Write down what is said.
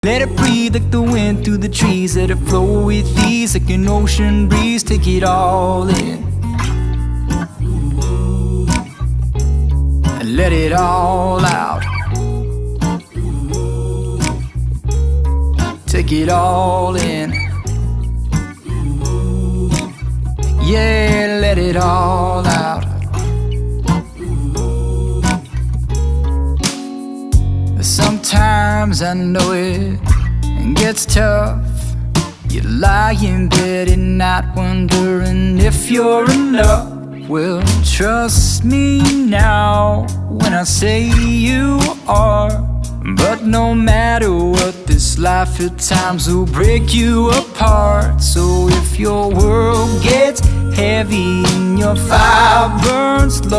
Let it breathe like the wind through the trees. Let it flow with ease like an ocean breeze. Take it all in and let it all out. Take it all in. Yeah, let it all out. Sometimes I know it gets tough. You lie in bed at night wondering if you're enough. Well, trust me now when I say you are. But no matter what, this life at times will break you apart. So if your world gets heavy and your fire burns low,